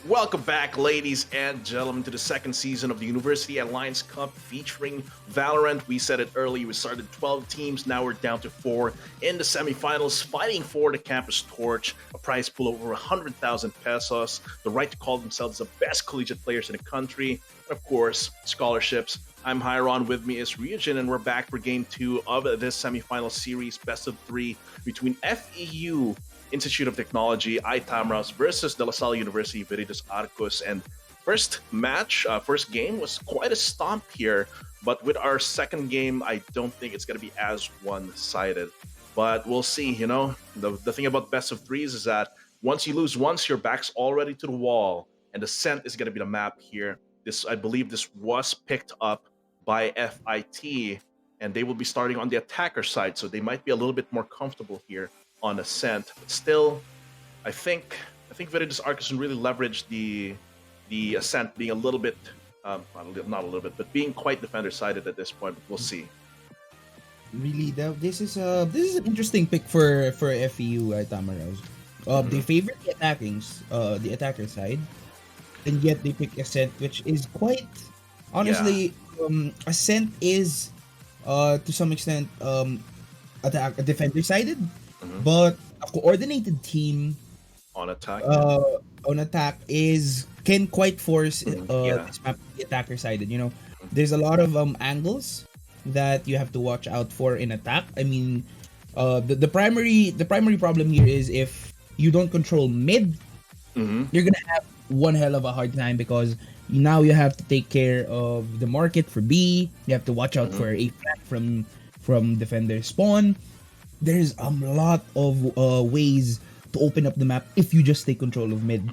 Welcome back, ladies and gentlemen, to the second season of the University Alliance Cup featuring Valorant. We said it earlier, we started 12 teams, now we're down to 4 in the semifinals, fighting for the campus torch, a prize pool of over 100,000 pesos, the right to call themselves the best collegiate players in the country, and of course, scholarships. I'm Hyron, with me is Ryujin, and we're back for game 2 of this semifinal series, best of 3 between FEU Institute of Technology, Itamraos versus De La Salle University, Veritas Arcos. And first game was quite a stomp here. But with our second game, I don't think it's going to be as one-sided. But we'll see, The thing about best of threes is that once you lose once, your back's already to the wall. And the scent is going to be the map here. I believe this was picked up by FIT. And they will be starting on the attacker side. So they might be a little bit more comfortable here on Ascent, but still, I think Veritas Arcus can really leverage the Ascent being a little bit, not a little bit, but being quite defender-sided at this point. But we'll see. Really, this is an interesting pick for FEU Tamaros. They favor the attacker side, and yet they pick Ascent, which is quite honestly. Ascent is to some extent defender-sided. But a coordinated team on attack can quite force this map to be attacker sided. There's a lot of angles that you have to watch out for in attack. I mean, the primary problem here is if you don't control mid, you're gonna have one hell of a hard time because now you have to take care of the market for B. You have to watch out for a flank from defender spawn. There's a lot of ways to open up the map if you just take control of mid.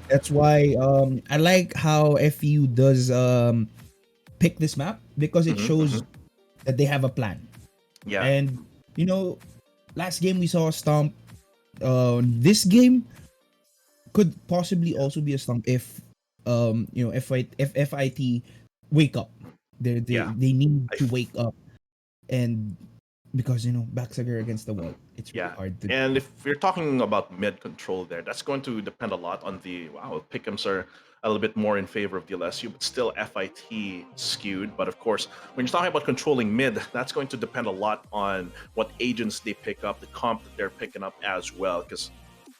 That's why I like how FEU does pick this map because it shows that they have a plan. Yeah. And last game we saw a stomp. This game could possibly also be a stomp if FIT wake up. They need to wake up, and because backs are against the wall, it's really hard to. And if you're talking about mid control there, that's going to depend a lot on the pick'ems are a little bit more in favor of DLSU, but still FIT skewed. But of course, when you're talking about controlling mid, that's going to depend a lot on what agents they pick up, the comp that they're picking up as well, because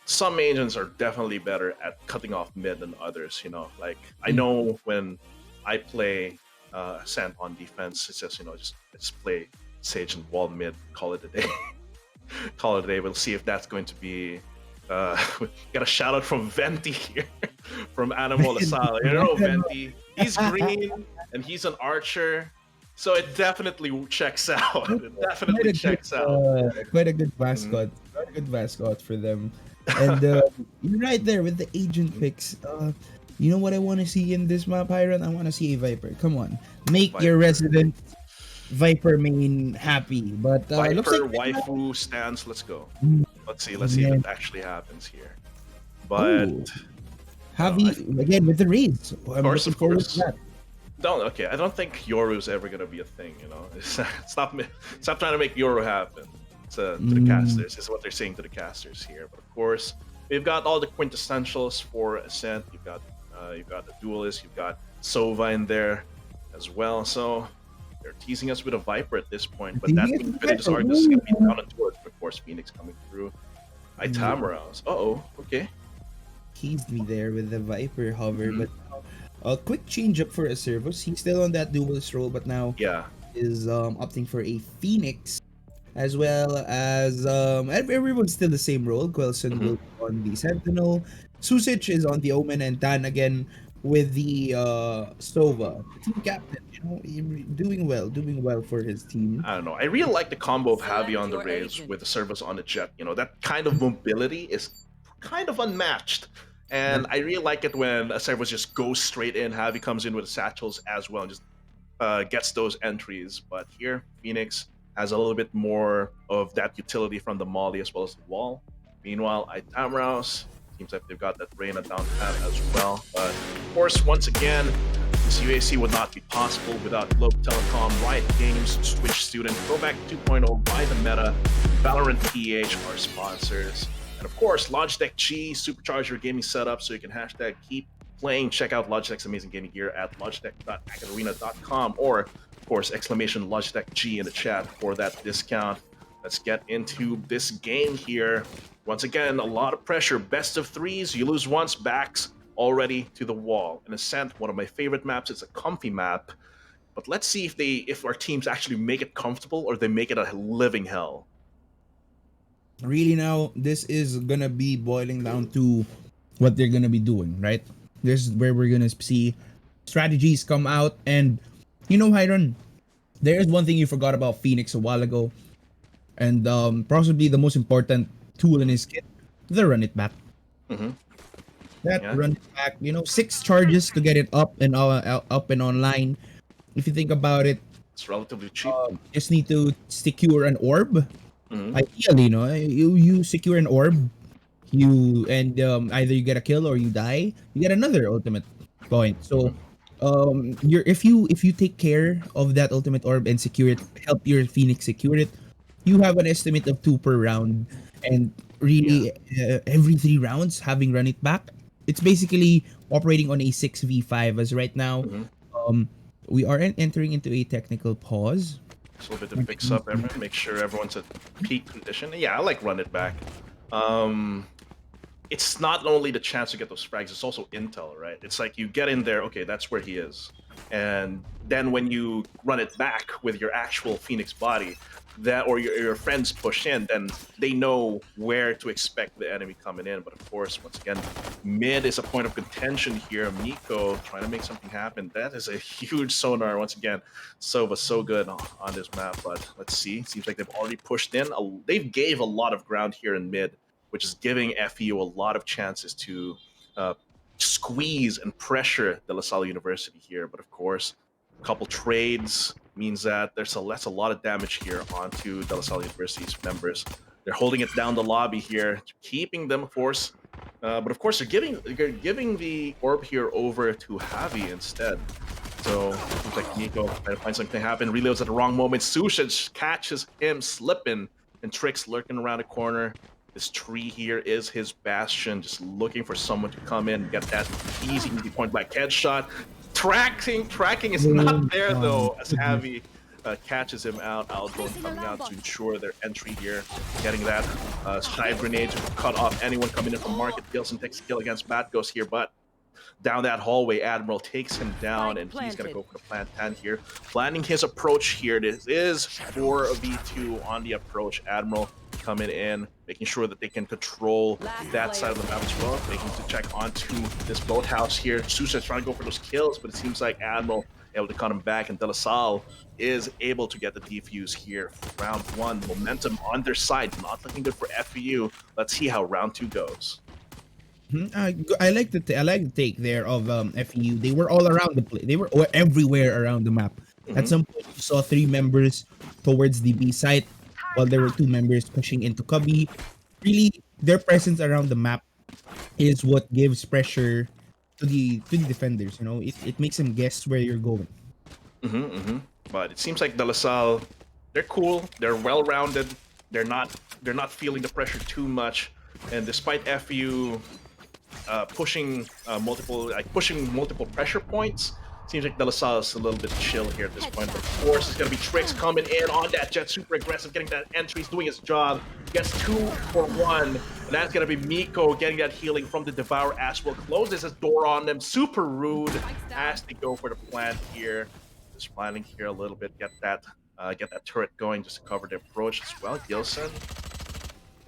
some agents are definitely better at cutting off mid than others. Like I know when I play Ascent on defense, it's just just play Sage and wall mid, call it a day. Call it a day. We'll see if that's going to be. Got a shout out from Venti here, from Animal Asala. Venti. He's green and he's an archer, so it definitely checks out. It definitely checks out. Quite a good mascot. Quite a good mascot for them. And you're right there with the agent picks. You know what I want to see in this map, Hiron? I want to see a Viper. Come on, make your resident Viper main happy. But Viper looks like waifu stance. Let's go. Let's see if it actually happens here. But Javi again with the raids. Of course. I don't think Yoru's ever gonna be a thing. Stop trying to make Yoru happen. To the casters is what they're saying to the casters here. But of course, we've got all the quintessentials for Ascent. You've got the Duelist. You've got Sova in there as well. So they're teasing us with a Viper at this point, but that means Veritas Arcus is going to be down on tour. Of course, Phoenix coming through. Itamraos. Okay. Teased me there with the Viper hover, but a quick change up for a Servus. He's still on that duelist role, but now is opting for a Phoenix, as well as everyone's still the same role. Quelson will be on the Sentinel. Susich is on the Omen, and Dan again with the Sova, team captain. Doing well for his team. I don't know. I really like the combo of Javi on the Rays with the Service on the Jet. That kind of mobility is kind of unmatched. And I really like it when a Service just goes straight in. Javi comes in with the satchels as well and just gets those entries. But here, Phoenix has a little bit more of that utility from the Molly as well as the wall. Meanwhile, Itamraos seems like they've got that Reyna down pat as well. But of course, once again, this UAC would not be possible without Globe Telecom, Riot Games, Twitch Student, Throwback 2.0, Buy the Meta, Valorant PH, our sponsors. And of course, Logitech G, supercharge your gaming setup so you can hashtag keep playing, check out Logitech's amazing gaming gear at logitech.acadarena.com, or of course exclamation Logitech G in the chat for that discount. Let's get into this game here. Once again, a lot of pressure. Best of threes. You lose once, backs already to the wall. In Ascent, one of my favorite maps. It's a comfy map. But let's see if our teams actually make it comfortable or they make it a living hell. Really now, this is gonna be boiling down to what they're gonna be doing, right? This is where we're gonna see strategies come out. And you know, Hiron, there is one thing you forgot about Phoenix a while ago, and possibly the most important tool in his kit, the run it back. Mm-hmm. That run it back, 6 charges to get it up and online. If you think about it, it's relatively cheap. Just need to secure an orb. Mm-hmm. Ideally, you secure an orb, either you get a kill or you die. You get another ultimate point. So, if you take care of that ultimate orb and secure it, help your Phoenix secure it, you have an estimate of 2 per round, and really every 3 rounds having run it back. It's basically operating on a 6v5 as right now. We are entering into a technical pause. Just a little bit to fix up everyone, make sure everyone's at peak condition. Yeah, I like run it back. It's not only the chance to get those frags, it's also intel, right? It's like you get in there, okay, that's where he is. And then when you run it back with your actual Phoenix body, that or your friends push in, then they know where to expect the enemy coming in. But of course, once again, mid is a point of contention here. Miko trying to make something happen. That is a huge sonar. Once again, Sova so good on this map. But let's see. Seems like they've already pushed in. They've gave a lot of ground here in mid, which is giving FEU a lot of chances to squeeze and pressure De La Salle University here. But of course, a couple trades means that that's a lot of damage here onto De La Salle University's members. They're holding it down the lobby here, keeping them, of course. But of course, they're giving the orb here over to Javi instead. So it seems like Nico trying to find something to happen. Reloads at the wrong moment. Susha catches him slipping, and Trix lurking around the corner. This tree here is his bastion, just looking for someone to come in and get that easy point blank headshot. Tracking is not there though, as Javi catches him out. Aldron coming out to ensure their entry here, getting that hive grenade to cut off anyone coming in from market. Gilson takes a kill against Bat Ghost here, but down that hallway, Admiral takes him down, and he's going to go for the plant 10 here. Planning his approach here. This is 4v2 on the approach. Admiral coming in, making sure that they can control that side of the map as well, making to check onto this boathouse here. Sousa trying to go for those kills, but it seems like Admiral able to cut him back, and De La Salle is able to get the defuse here for round 1. Momentum on their side, not looking good for FEU. Let's see how round 2 goes. I like the take there of FEU. They were all around the play. They were everywhere around the map. At some point, you saw 3 members towards the B site, while there were 2 members pushing into Cubby. Really, their presence around the map is what gives pressure to the defenders. It makes them guess where you're going. But it seems like De La Salle, they're cool. They're well-rounded. They're not feeling the pressure too much. And despite FEU pushing multiple pressure points, seems like De La Salle is a little bit chill here at this point. But of course, it's going to be Trix coming in on that Jet, super aggressive, getting that entry. He's doing his job. Gets 2 for 1. And that's going to be Miko getting that healing from the Devour as well. Closes his door on them. Super rude. Has to go for the plant here. Just planning here a little bit. Get that turret going just to cover the approach as well. Gilson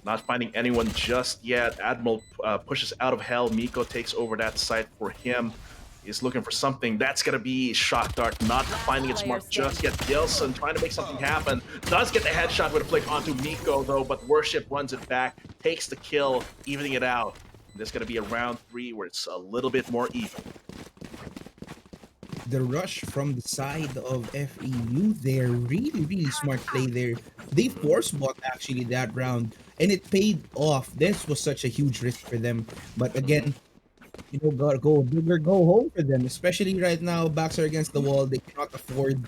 not finding anyone just yet. Admiral pushes out of hell. Miko takes over that site for him. He's looking for something. That's going to be Shock Dart. Not finding its mark just yet. Gilson trying to make something happen. Does get the headshot with a flick onto Miko, though, but Worship runs it back. Takes the kill, evening it out. This is going to be a round 3 where it's a little bit more even. The rush from the side of FEU, they're really smart play there. They force bought actually that round, and it paid off. This was such a huge risk for them, but again, gotta go big or go home for them. Especially right now, backs are against the wall. They cannot afford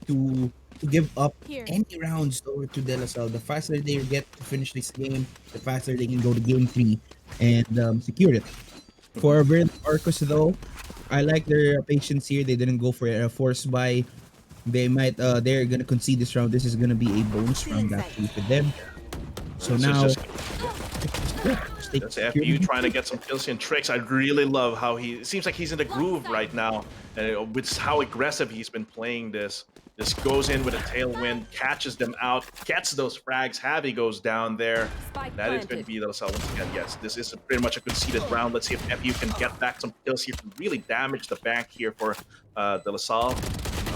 to give up any rounds to De La Salle. The faster they get to finish this game, the faster they can go to game 3 and secure it. For Arcus though, I like their patience here. They didn't go for a force buy. They're gonna concede this round. This is gonna be a bonus round actually for them. So This is now, just just take that's security. FU trying to get some kills and tricks. I really love how it seems like he's in the groove right now, and with how aggressive he's been playing this. Just goes in with a tailwind, catches them out, gets those frags. Javi goes down there. That is going to be the once again. Yes, this is pretty much a conceded round. Let's see if FU can get back some kills here to really damage the bank here for De La Salle,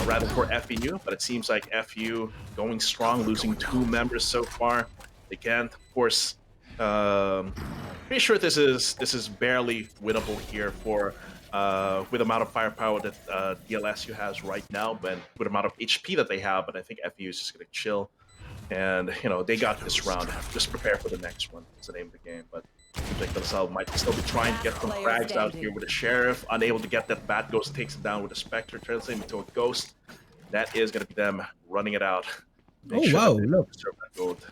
rather for FEU. But it seems like FU going strong, losing 2 members so far. They can't, of course. Pretty sure this is barely winnable here for with the amount of firepower that DLSU has right now, but with the amount of HP that they have. But I think FU is just gonna chill, and they got this round. Just prepare for the next one. That's the name of the game. But seems like themselves might still be trying to get some frags out here with the sheriff, unable to get that. Bad Ghost takes it down with a Spectre, turns him into a ghost. That is gonna be them running it out. Make Oh sure wow! that they Look, preserve that gold.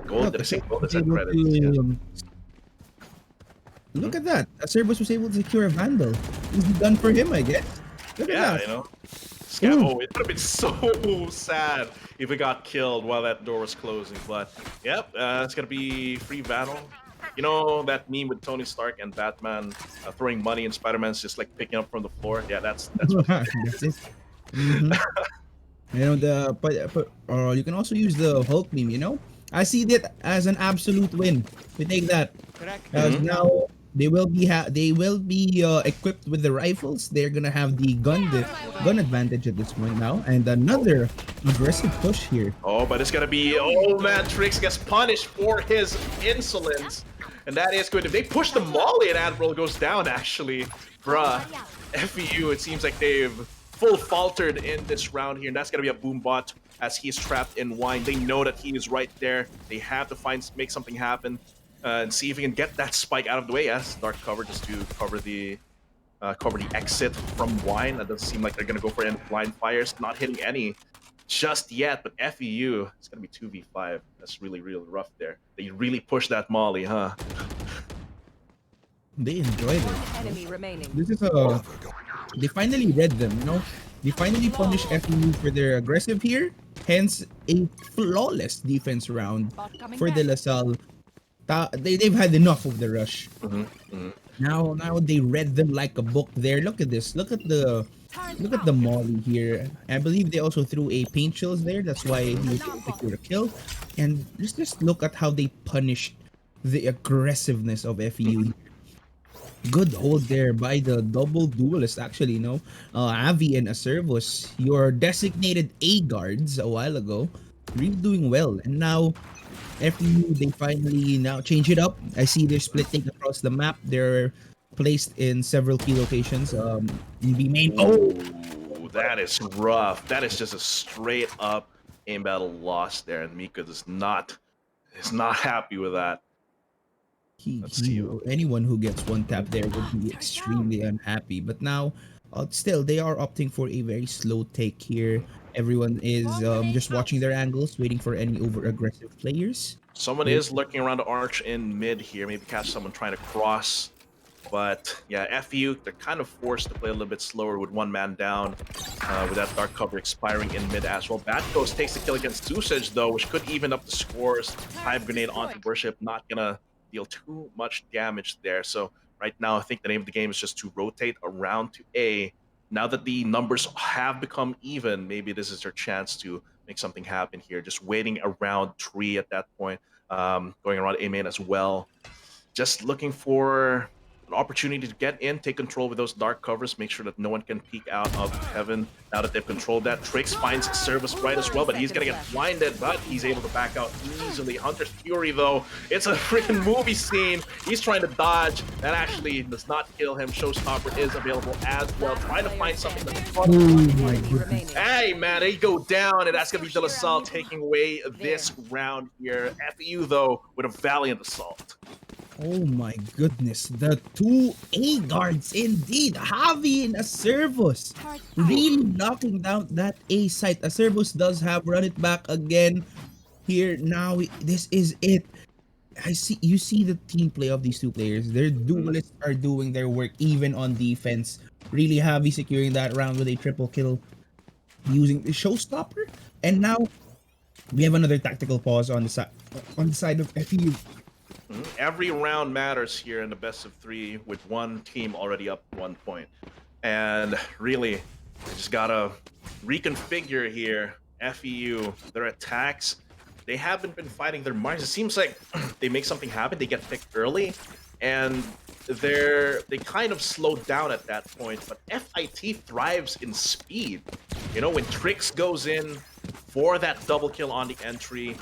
Gold, did I say gold? was Is that able credits? Yeah. to, look at that. Cerberus was able to secure a Vandal. Easy done for him, I guess. Look Yeah, at that. Oh, it would have been so sad if it got killed while that door was closing. But yep, it's gonna be free battle. You know that meme with Tony Stark and Batman throwing money and Spider-Man's just like picking up from the floor? Yeah, that's what. That's it. Mm-hmm. You can also use the Hulk meme. I see that as an absolute win. We take that. As now they will be equipped with the rifles. They're gonna have the gun advantage at this point now, and another aggressive push here. Oh, but it's gonna be man. Trix gets punished for his insolence, and that is good. If they push the molly and Admiral goes down, actually, bruh, FEU. It seems like they've full faltered in this round here, and that's gonna be a boom bot as he's trapped in wine. They know that he is right there. They have to make something happen and see if he can get that spike out of the way. Yes, dark cover just to cover the exit from wine. That doesn't seem like they're gonna go for any blind fires. Not hitting any just yet, but FEU, it's gonna be 2v5. That's really, really rough there. They really push that molly, huh? They enjoy this. Enemy remaining. This is they finally read them. They finally punish FEU for their aggressive here. Hence a flawless defense round for De La Salle. They've had enough of the rush. Now they read them like a book there. Look at this. Look at the molly here. I believe they also threw a paint chills there. That's why he was able to secure a kill. And just look at how they punished the aggressiveness of FEU. Good hold there by the double duelist actually, Avi and Acervos, your designated A guards a while ago, really doing well. And now FEU, they finally now change it up. I see they're splitting across the map. They're placed in several key locations. In B main. Oh, that is rough. That is just a straight up aim battle loss there, and Mika is not happy with that. Anyone who gets one tap there would be extremely unhappy. But now, still, they are opting for a very slow take here. Everyone is just watching their angles, waiting for any over-aggressive players. Someone is lurking around the arch in mid here. Maybe catch someone trying to cross. But yeah, FEU, they're kind of forced to play a little bit slower with one man down, with that dark cover expiring in mid as well. Bad Ghost takes the kill against Zusage though, which could even up the scores. Hive Grenade onto Worship, not gonna deal too much damage there. So right now, I think the name of the game is just to rotate around to A. Now that the numbers have become even, maybe this is their chance to make something happen here. Just waiting around 3 at that point, going around A main as well. Just looking for an opportunity to get in, take control with those dark covers, make sure that no one can peek out of heaven. Now that they've controlled that, Trix finds Service right as well, but he's gonna get blinded, but he's able to back out easily. Hunter's Fury though, it's a freaking movie scene. He's trying to dodge. That actually does not kill him. Showstopper is available as well, trying to find something that's Oh my goodness. Hey man, they go down, and that's gonna be De La Salle taking away this round here. FEU though with a valiant assault. Oh my goodness, the 2 A guards indeed. Javi and Acervos really knocking down that A site. Acervos does have run it back again here. Now this is it. You see the team play of these two players. Their duelists are doing their work even on defense. Really heavy securing that round with a triple kill using the showstopper. And now we have another tactical pause on the side of FEU. Every round matters here in the best of 3 with one team already up 1 point. And really, they just gotta reconfigure here. FEU, their attacks, they haven't been fighting their minds. It seems like they make something happen, they get picked early, and they kind of slowed down at that point. But FIT thrives in speed. You know, when Trix goes in for that double kill on the entry,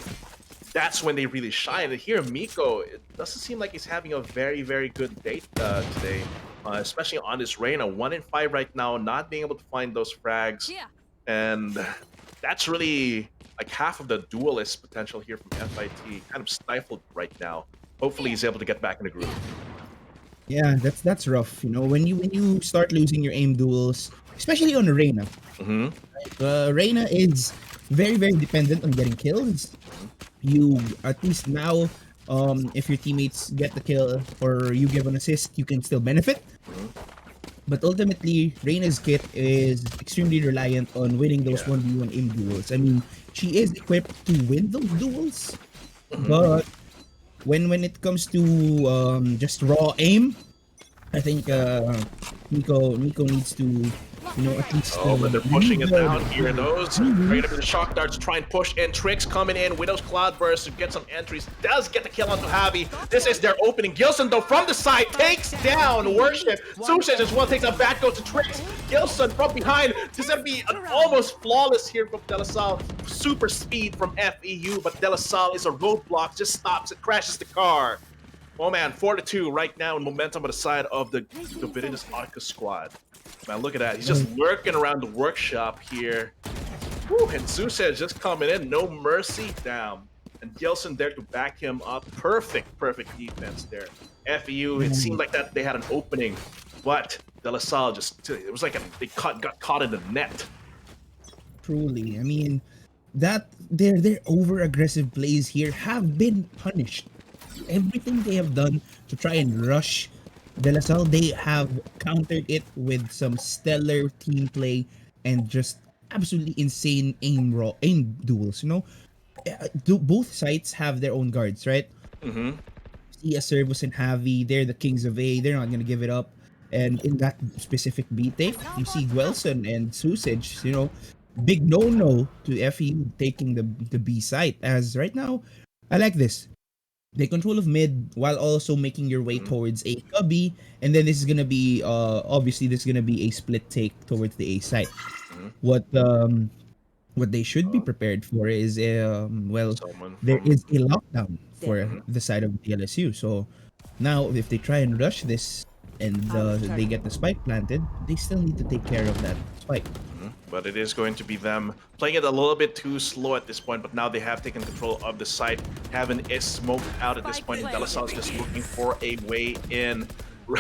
that's when they really shine. And here, Miko, it doesn't seem like he's having a very, very good day today, especially on this Reyna. 1 in 5 right now, not being able to find those frags. Yeah. And that's really like half of the duelist potential here from FIT, kind of stifled right now. Hopefully he's able to get back in the groove. Yeah, that's rough. You know, when you start losing your aim duels, especially on Reyna. Reyna is very, very dependent on getting kills. You, at least now, if your teammates get the kill or you give an assist, you can still benefit. But ultimately, Reyna's kit is extremely reliant on winning those 1v1 aim duels. I mean, she is equipped to win those duels, but when it comes to just raw aim, I think Nico needs to, you know, at least. Oh, but they're pushing it down here. Those right up with the shock darts, try and push in. Trix coming in. Widow's Cloudburst to get some entries. Does get the kill onto Javi. This is their opening. Gilson, though, from the side takes down Worship. Susage as well takes a back go to Trix. Gilson from behind. This is going to be an almost flawless here from De La Salle. Super speed from FEU, but De La Salle is a roadblock. Just stops it, crashes the car. Oh man, 4-2 right now in momentum on the side of the Davidius Arca squad. Man, look at that. He's just lurking around the workshop here. Whew, and Susej just coming in, no mercy down. And Gilson there to back him up. Perfect defense there. FEU, it seemed like that they had an opening, but De La Salle just, it was like they got caught in the net. Truly, I mean, that their over aggressive plays here have been punished. Everything they have done to try and rush De La Salle, they have countered it with some stellar team play and just absolutely insane aim duels. You know, both sides have their own guards, right? See a Servus and Javi, they're the kings of A. They're not gonna give it up. And in that specific B take, you see Dwelson and Susage. You know, big no to FE taking the B site. As right now, I like this. The control of mid while also making your way towards A cubby, and then this is gonna be obviously this is gonna be a split take towards the A site. What they should be prepared for is there is a lockdown for the side of DLSU. So now if they try and rush this and they get the spike planted, they still need to take care of that spike. But it is going to be them playing it a little bit too slow at this point, but now they have taken control of the site. Heaven is smoked out at this point, and De La Salle is just looking for a way in.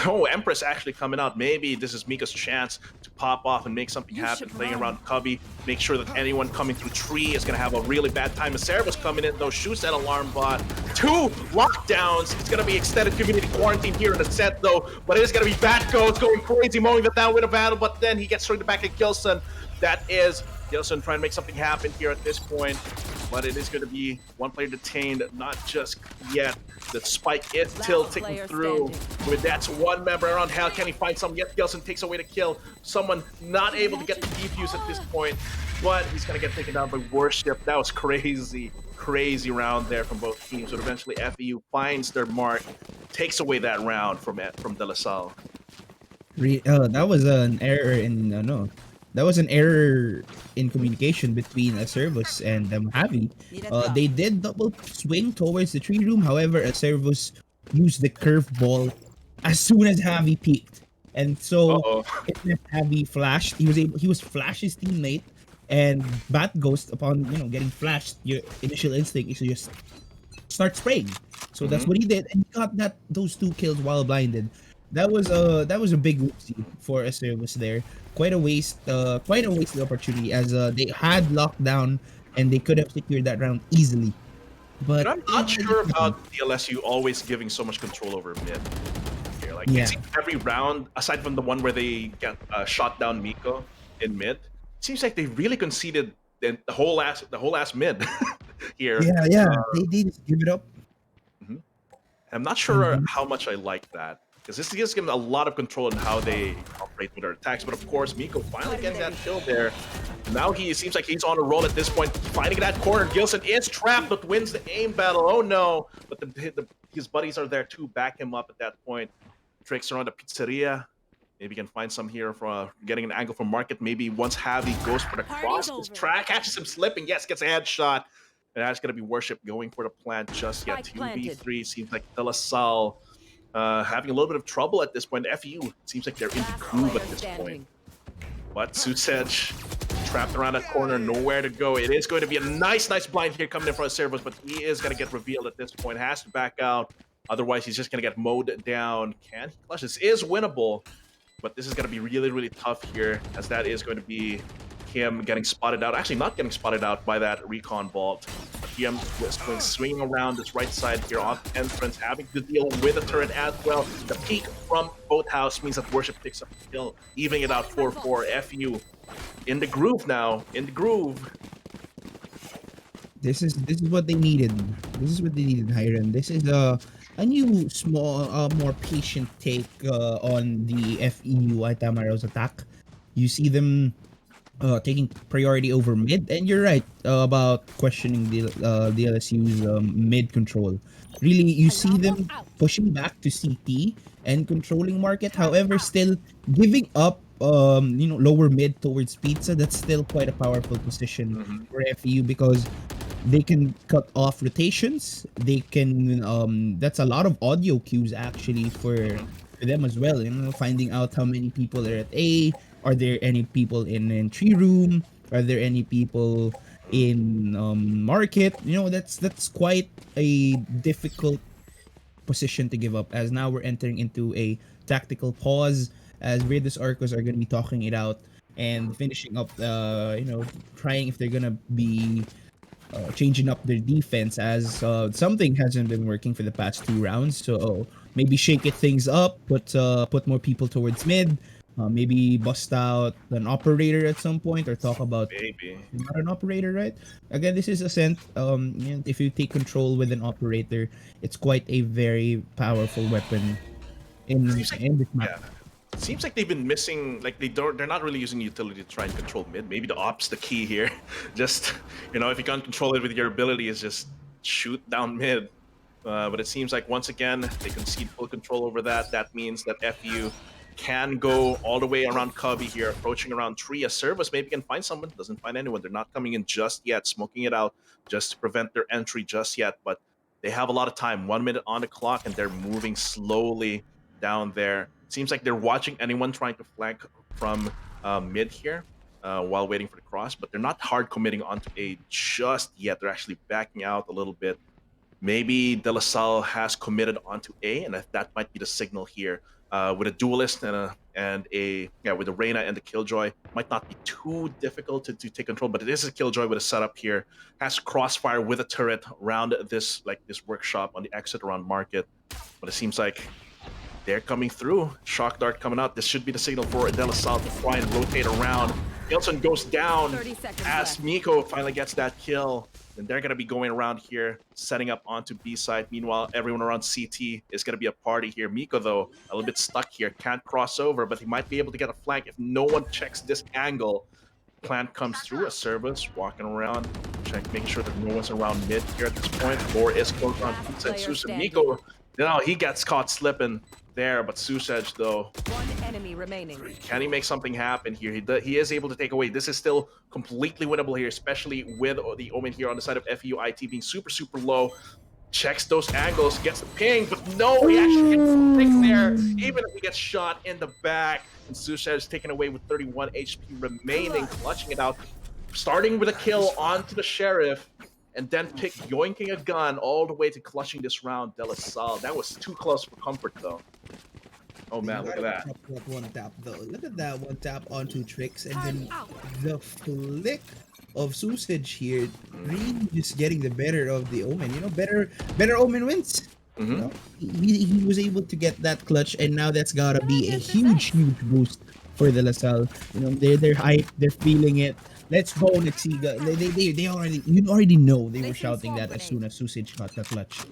Oh, Empress actually coming out. Maybe this is Mika's chance to pop off and make something happen, playing around Cubby. Make sure that anyone coming through tree is going to have a really bad time. Acero's coming in, though, shoots that alarm bot. 2 lockdowns. It's going to be extended community quarantine here in the set, though, but it is going to be Batgo. It's going crazy, mowing that down with a battle, but then he gets straight back at Gilson. That is Gilson trying to make something happen here at this point, but it is going to be one player detained, not just yet. The spike is still ticking through. With that's one member around Hell. Can he find some? Yet Gilson takes away the kill. Someone not able to get the defuse at this point, but he's going to get taken down by Worship. That was crazy round there from both teams. But eventually FEU finds their mark, takes away that round from De La Salle. That was an error in That was an error in communication between Servus and Javi. They did double swing towards the tree room. However, Servus used the curveball as soon as Javi peeked, and so Javi flashed. He was flash his teammate, and Bat Ghost upon getting flashed, your initial instinct is to just start spraying. So that's what he did, and he got those 2 kills while blinded. That was a big whoopsie for Servus there. Quite a waste of opportunity, as they had lockdown and they could have secured that round easily. But I'm not sure about DLSU always giving so much control over mid. Here, Like it Yeah. seems every round, aside from the one where they get shot down Miko in mid, it seems like they really conceded the whole last mid here. Yeah, yeah. They just give it up. Mhm. I'm not sure Mhm. how much I like that because this gives them a lot of control in how they operate with their attacks. But of course, Miko finally getting that kill there. Now he seems like he's on a roll at this point, finding that corner. Gilson is trapped, but wins the aim battle. Oh no! But his buddies are there to back him up at that point. Tricks around the pizzeria. Maybe can find some here for getting an angle from Market. Maybe once Javi goes for the cross, his track catches him slipping. Yes, gets a headshot. And that's going to be Worship going for the plant just yet. 2v3 seems like De La Salle having a little bit of trouble at this point. FU seems like they're in the groove at this point. But Suitsej trapped around that corner, nowhere to go. It is going to be a nice blind here coming in front of Servos, but he is going to get revealed at this point. Has to back out. Otherwise, he's just going to get mowed down. Can he clutch? This is winnable, but this is going to be really tough here, as that is going to be him getting spotted out. Actually, not getting spotted out by that recon vault. But him swinging around this right side here on entrance, having to deal with a turret as well. The peek from Boathouse means that Worship picks up the kill, evening it out 4-4. FU in the groove now, in the groove. This is what they needed. This is what they needed, Hiram. This is a new small, more patient take on the FEU Itamaro's attack. You see them taking priority over mid, and you're right about questioning the DLSU's mid control. Really, you see them pushing back to CT and controlling market. However, still giving up lower mid towards pizza. That's still quite a powerful position for FEU because they can cut off rotations. They can that's a lot of audio cues actually for them as well, finding out how many people are at A. Are there any people in tree room? Are there any people in market? That's quite a difficult position to give up, as now we're entering into a tactical pause as Raiders Arcos are going to be talking it out and finishing up trying if they're going to be changing up their defense, as something hasn't been working for the past 2 rounds. So maybe shake it things up, put more people towards mid, maybe bust out an operator at some point, or talk about Maybe. not an operator, right? Again, this is Ascent. If you take control with an operator, it's quite a very powerful weapon Seems like, in this map. yeah. Seems like they've been missing, like they're not really using utility to try and control mid. Maybe the op's the key here. Just, if you can't control it with your ability, is just shoot down mid. But it seems like once again, they concede full control over that. That means that FU can go all the way around Cubby here, approaching around tree. A service maybe can find someone, doesn't find anyone. They're not coming in just yet, smoking it out just to prevent their entry just yet. But they have a lot of time, 1 minute on the clock, and they're moving slowly down there. Seems like they're watching anyone trying to flank from mid here while waiting for the cross, but they're not hard committing onto A just yet. They're actually backing out a little bit. Maybe De La Salle has committed onto A, and that might be the signal here. With a duelist with a Reyna and the Killjoy, might not be too difficult to take control, but it is a Killjoy with a setup here. Has crossfire with a turret around this workshop on the exit around market, but it seems like they're coming through. Shock Dart coming out. This should be the signal for De La Salle to try and rotate around. Hilton goes down as Miko finally gets that kill. And they're going to be going around here, setting up onto B side. Meanwhile, everyone around CT is going to be a party here. Miko, though, a little bit stuck here. Can't cross over, but he might be able to get a flank if no one checks this angle. Plant comes through, a service, walking around, making sure that no one's around mid here at this point. Or is close on Pizza and Susa. Miko, he gets caught slipping there, but Susej, though, one enemy remaining. Can he make something happen here? He is able to take away. This is still completely winnable here, especially with the Omen here on the side of FEU IT being super low. Checks those angles, gets the ping, but no, he actually gets something there, even if he gets shot in the back. And Susej is taken away with 31 HP remaining, clutching it out, starting with a kill onto the Sheriff, and then yoinking a gun all the way to clutching this round. De La Salle. That was too close for comfort, though. Oh man, look at that. One tap though. Look at that one tap onto Tricks, and then the flick of Sausage here, really just getting the better of the Omen. Better Omen wins. You know, he was able to get that clutch, and now that's gotta be a huge boost for the LaSalle. You know, they're hyped, they're feeling it. Let's go, Nexiga. They already, you already know they were shouting that as soon as Susage got the clutch.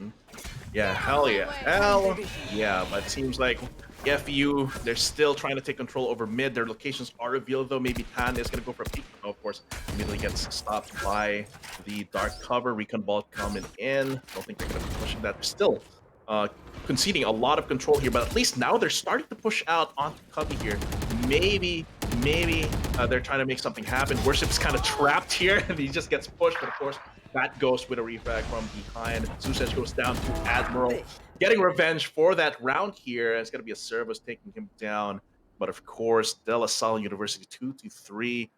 Yeah, hell yeah. Hell yeah, but it seems like FU, they're still trying to take control over mid. Their locations are revealed though. Maybe Tan is going to go for a peek. Oh, of course, immediately gets stopped by the dark cover. Recon ball coming in. Don't think they're going to be pushing that. They're still conceding a lot of control here, but at least now they're starting to push out onto Cubby here. Maybe they're trying to make something happen. Worship's kind of trapped here, and he just gets pushed, but of course, that goes with a refrag from behind. Susej goes down to Admiral, getting revenge for that round here. It's going to be a Service taking him down. But of course, De La Salle University 2-3.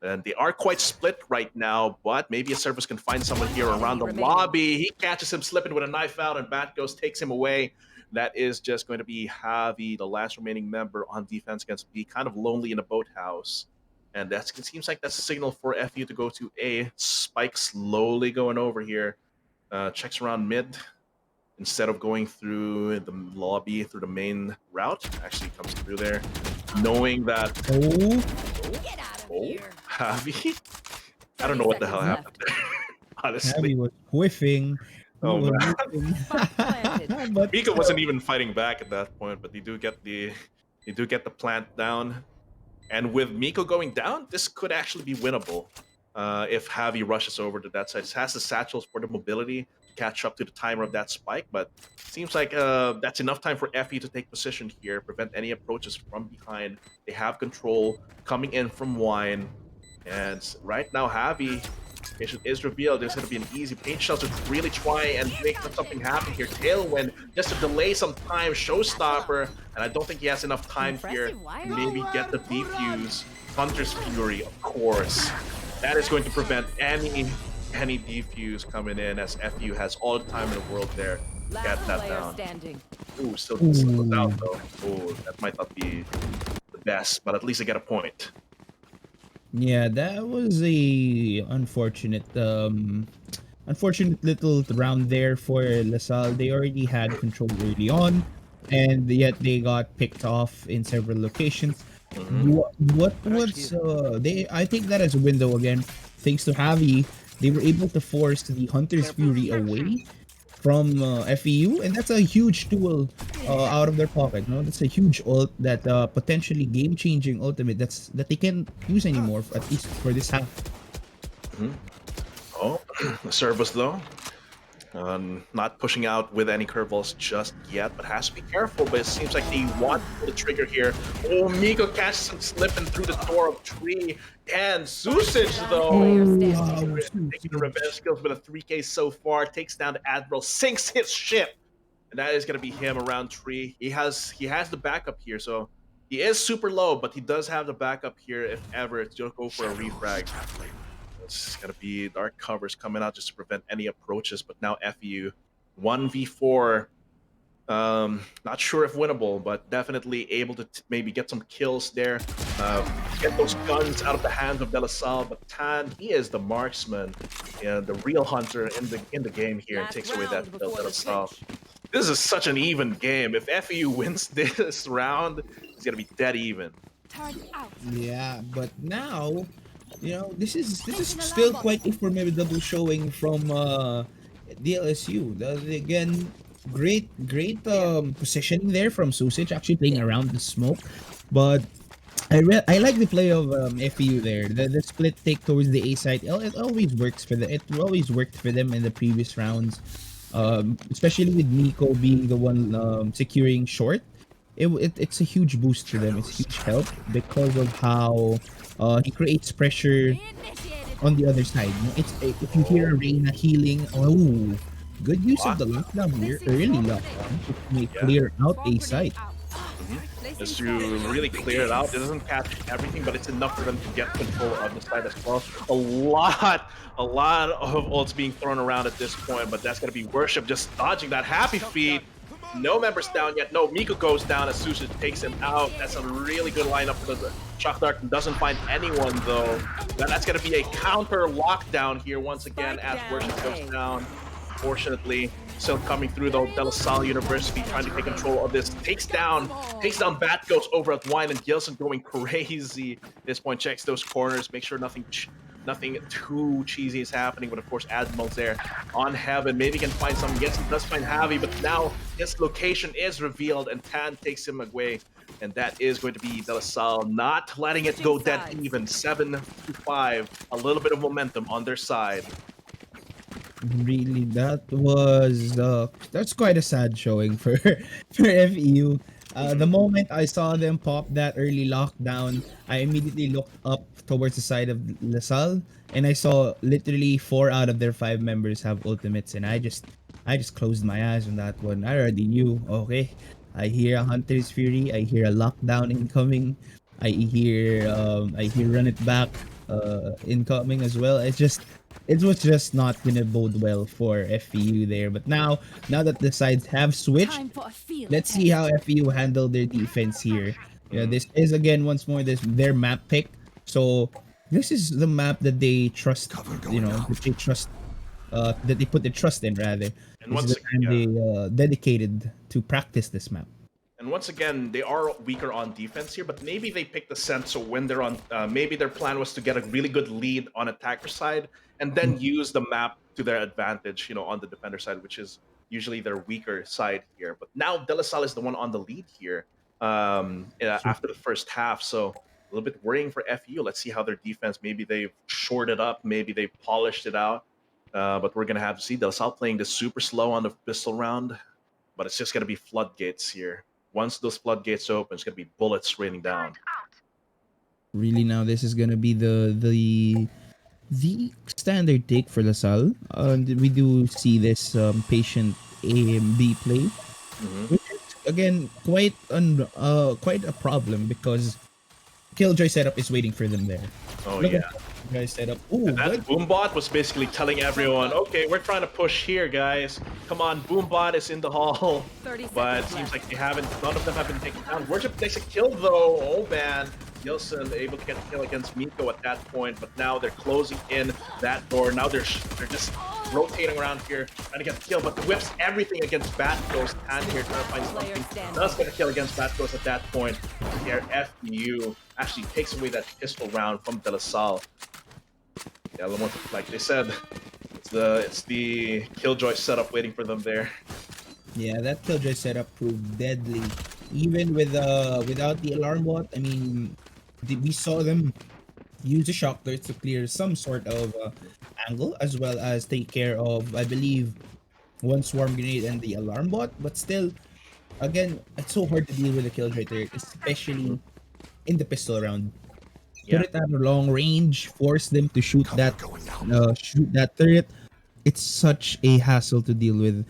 And they are quite split right now, but maybe a Service can find someone here around the lobby. He catches him slipping with a knife out, and Bat Ghost takes him away. That is just going to be Javi, the last remaining member on defense against B, kind of lonely in a boathouse. And it seems like that's a signal for FU to go to A. Spike slowly going over here. Checks around mid. Instead of going through the lobby, through the main route, actually comes through there. Knowing that... Javi? I don't know what the hell happened there, honestly. Javi was whiffing. Oh, man. But Mika wasn't even fighting back at that point, but they do get the plant down. And with Miko going down, this could actually be winnable if Javi rushes over to that side. He has the satchels for the mobility to catch up to the timer of that spike, but seems like that's enough time for FE to take position here, prevent any approaches from behind. They have control coming in from Wine. And right now, Javi is revealed. There's going to be an easy paint shell to really try and make something happen here. Tailwind, just to delay some time, Showstopper, and I don't think he has enough time here to maybe get the defuse. Hunter's Fury, of course. That is going to prevent any defuse coming in, as FU has all the time in the world there to get that down. Ooh, still out though. Ooh, that might not be the best, but at least they get a point. Yeah, that was a unfortunate little round there for LaSalle. They already had control early on, and yet they got picked off in several locations. What was I take that as a window again. Thanks to Javi, they were able to force the Hunter's Fury away from FEU, and that's a huge tool out of their pocket. No, that's a huge ult that potentially game-changing ultimate that they can't use anymore, at least for this half. Oh, Service though, not pushing out with any curveballs just yet, but has to be careful. But it seems like they want the trigger here. Oh, Miko catches him slipping through the door of tree, and Susage though taking the revenge skills with a 3K so far, takes down the Admiral, sinks his ship, and that is going to be him around tree. He has the backup here, so he is super low, but he does have the backup here if ever to go for a refrag. It's gonna be dark covers coming out just to prevent any approaches, but now FU 1v4. Not sure if winnable, but definitely able to maybe get some kills there. Get those guns out of the hands of De La Salle, but Tan, he is the marksman and the real hunter in the game here, and takes away that kill. De La Salle. This is such an even game. If FU wins this round, it's gonna be dead even. Yeah, but now, you know, this is still quite a formidable showing from DLSU. Again, great positioning there from Susage, actually playing around the smoke. But I like the play of FEU there. The split take towards the A side. It always works for them. It always worked for them in the previous rounds, especially with Nico being the one securing short. It's a huge boost to them. It's a huge help because of how he creates pressure on the other side. If you hear Reina healing, oh, good use of the lockdown here, early lockdown, to may clear out a site. Just to really clear it out. It doesn't catch everything, but it's enough for them to get control of the site as well. A lot of ults being thrown around at this point, but that's going to be Worship just dodging that happy feet. No members down yet. No, Miko goes down as Susage takes him out. That's a really good lineup for the Shock Dart. Doesn't find anyone though. That's going to be a counter lockdown here once again as Worship goes down. unfortunately. Still coming through though. De La Salle University trying to take control of this. Takes down Bat Ghost over at Wine, and Gilson going crazy. At this point, checks those corners, make sure nothing too cheesy is happening. But of course, Admiral's there on Heaven. Maybe he can find some. Yes, he does find Javi, but now his location is revealed, and Tan takes him away. And that is going to be De La Salle not letting it go dead even. 7-5. A little bit of momentum on their side. Really, that's quite a sad showing for for FEU. The moment I saw them pop that early lockdown, I immediately looked up towards the side of LaSalle, and I saw literally 4 out of their 5 members have ultimates, and I just closed my eyes on that one. I already knew. Okay, I hear a Hunter's Fury. I hear a lockdown incoming. I hear run it back incoming as well. It was just not gonna bode well for FEU there. But now that the sides have switched, let's see how FEU handle their defense here. Yeah, this is again once more their map pick. So this is the map that they trust. That they put their trust in rather. And This is the time they dedicated to practice this map. And once again, they are weaker on defense here, but maybe they picked the sense so when they're on, maybe their plan was to get a really good lead on attacker side and then use the map to their advantage, on the defender side, which is usually their weaker side here. But now De La Salle is the one on the lead here after the first half, so a little bit worrying for FU. Let's see how their defense, maybe they've shorted up, maybe they've polished it out, but we're going to have to see. De La Salle playing this super slow on the pistol round, but it's just going to be floodgates here. Once those floodgates open, it's gonna be bullets raining down. Really, now this is gonna be the standard take for LaSalle. We do see this patient A and B play, which is again quite a problem because Killjoy setup is waiting for them there. Oh Look yeah. Guys setup. Ooh, that Boombot was basically telling everyone, okay, we're trying to push here, guys. Come on, Boombot is in the hall. But it seems like none of them have been taken down. Worship takes a kill though. Oh man. Nielsen able to get a kill against Miko at that point, but now they're closing in that door. Now they're just rotating around here, trying to get the kill, but whips everything against Bat Ghost and here trying to find something. Does get a kill against Bat Ghost at that point. Here, FU actually takes away that pistol round from De La Salle. Yeah, like they said, it's the Killjoy setup waiting for them there. Yeah, that Killjoy setup proved deadly. Even without the alarm bot, I mean, we saw them use the shock darts to clear some sort of angle, as well as take care of, I believe, one swarm grenade and the alarm bot. But still, again, it's so hard to deal with the Killjoy turret, especially in the pistol round. Yeah. Put it at a long range, force them to shoot that turret. It's such a hassle to deal with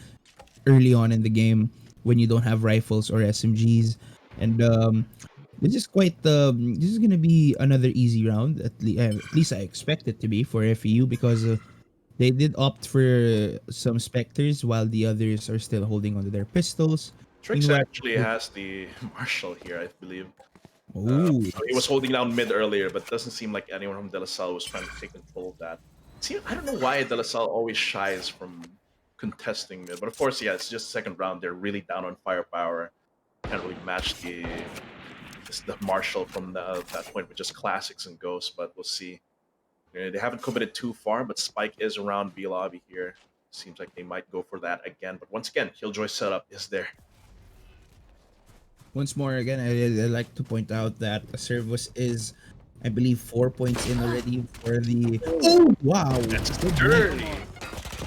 early on in the game when you don't have rifles or SMGs, and this is gonna be another easy round. At least I expect it to be for FEU because they did opt for some Spectres while the others are still holding onto their pistols. Trix actually has the Marshall here, I believe. He was holding down mid earlier, but it doesn't seem like anyone from De La Salle was trying to take control of that. See, I don't know why De La Salle always shies from contesting mid, but of course, yeah, it's just second round. They're really down on firepower. Can't really match the Marshall from that point with just classics and ghosts, but we'll see. They haven't committed too far, but Spike is around B lobby here. Seems like they might go for that again, but once again, Killjoy setup is there. Once more, again, I like to point out that the Servus is, I believe, 4 points in already for the. Oh wow! That's dirty.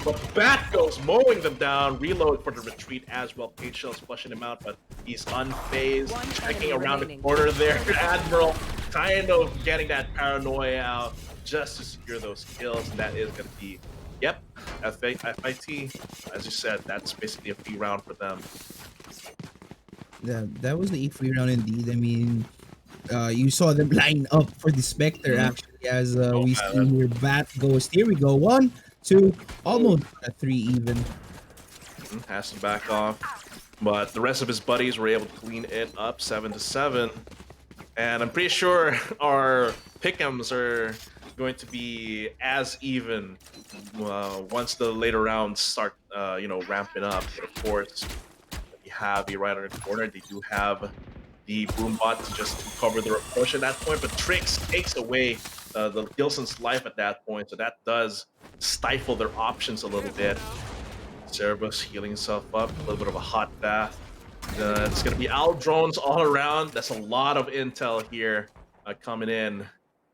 But Bat goes mowing them down. Reload for the retreat as well. Page Shell's flushing him out, but he's unfazed. Checking around the corner there. Admiral kind of getting that paranoia out just to secure those kills. And that is going to be, yep, FIT. As you said, that's basically a free round for them. Yeah, that was the free round indeed. I mean, you saw them line up for the Spectre actually, as we see here. Bat Ghost. Here we go. 1, 2, almost a 3 even. Has to back off, but the rest of his buddies were able to clean it up 7-7. And I'm pretty sure our pick'ems are going to be as even once the later rounds start, ramping up. But of course, you have a right on the corner. They do have the Boombot to just cover their approach at that point, but Trix takes away the Gilson's life at that point, so that does stifle their options a little bit. Cerebus healing himself up, a little bit of a hot bath. It's going to be owl drones all around. That's a lot of intel here coming in.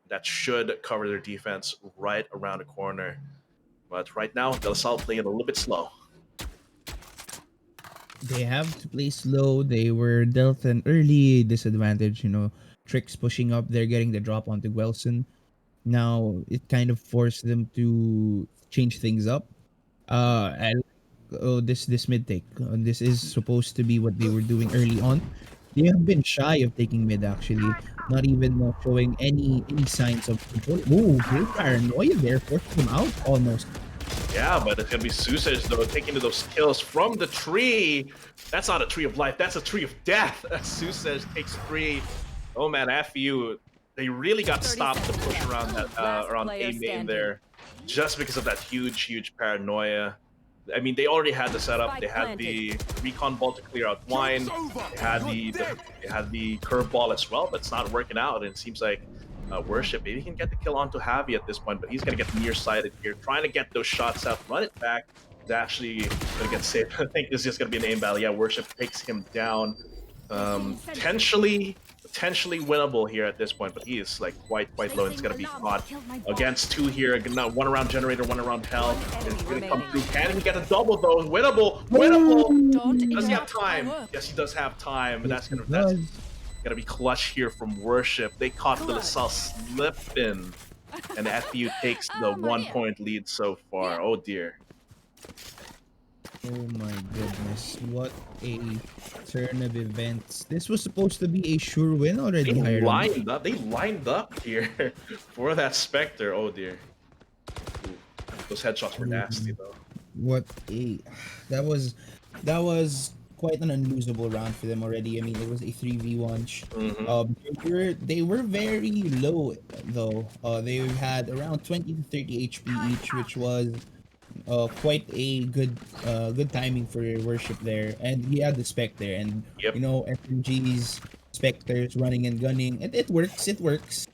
That should cover their defense right around the corner. But right now, DLSU playing it a little bit slow. They have to play slow. They were dealt an early disadvantage. Tricks pushing up. They're getting the drop onto Wilson. Now it kind of forced them to change things up. And this mid take. This is supposed to be what they were doing early on. They have been shy of taking mid actually, not even showing any signs of control. Ooh, great paranoia there, forcing them out almost. Yeah, but it's gonna be Susage though, taking those kills from the tree. That's not a tree of life, that's a tree of death. Susage takes 3. Oh man, FU, they really got stopped to push around that around A main there, just because of that huge paranoia. I mean, they already had the setup. They had the recon ball to clear out Wine. They had the curveball as well, but it's not working out. And it seems like Worship, maybe he can get the kill onto Javi at this point, but he's going to get nearsighted here, trying to get those shots out, run it back. He's actually going to get saved. I think this is just going to be an aim battle. Yeah, Worship takes him down. Potentially winnable here at this point, but he is like quite low, and it's going to be caught against 2 here. One around Generator, one around Hell. It's going to come through. Can he get a double though? Winnable! Does he have time? Yes, he does have time, but that's gonna be clutch here from Worship. They caught the LaSalle slipping, and FU takes the 1-point lead so far. Oh dear. Oh my goodness, what a turn of events. This was supposed to be a sure win already. They lined up here for that Spectre. Oh dear. Ooh, those headshots were nasty though. That was quite an unlosable round for them already. I mean, it was a 3v1. They were very low though. They had around 20 to 30 HP each, which was quite a good timing for Worship there. And he had the Spectre, and SMG's Spectres running and gunning. It works.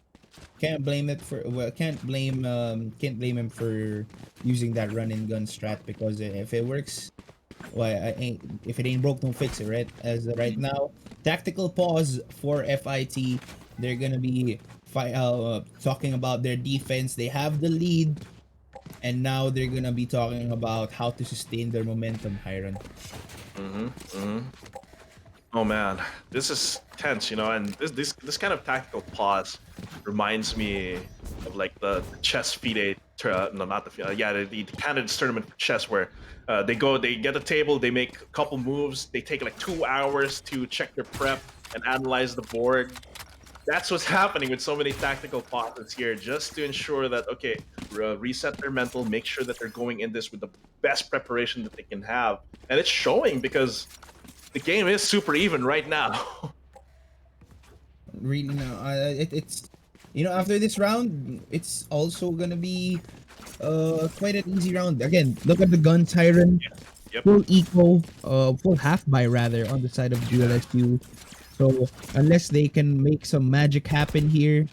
Can't blame him for using that run and gun strat, because if it works, if it ain't broke, don't fix it, right? As right now, tactical pause for FIT. They're gonna be talking about their defense. They have the lead, and now they're gonna be talking about how to sustain their momentum, Hiron. Oh man, this is tense, and this kind of tactical pause reminds me of like the chess FIDE, no, not the the candidates tournament for chess, where they get a table, they make a couple moves, they take like 2 hours to check their prep and analyze the board. That's what's happening with so many tactical pauses here, just to ensure that, okay, reset their mental, make sure that they're going in this with the best preparation that they can have. And it's showing, because the game is super even right now. Really, no. It's after this round, it's also gonna be quite an easy round. Again, look at the gun Tyron. Yep. Full eco, full half buy rather on the side of DLSU. So unless they can make some magic happen here,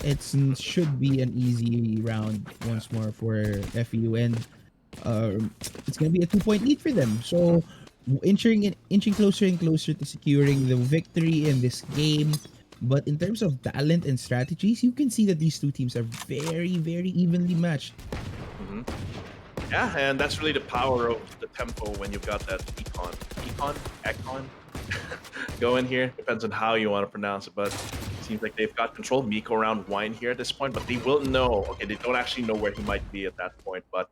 it should be an easy round once more for FU, and it's gonna be a 2-point lead for them. So inching closer and closer to securing the victory in this game. But in terms of talent and strategies, you can see that these two teams are very evenly matched. Yeah, and that's really the power of the tempo when you've got that econ go in here. Depends on how you want to pronounce it, but it seems like they've got control. Miko around Wine here at this point, but they will know. Okay, they don't actually know where he might be at that point, but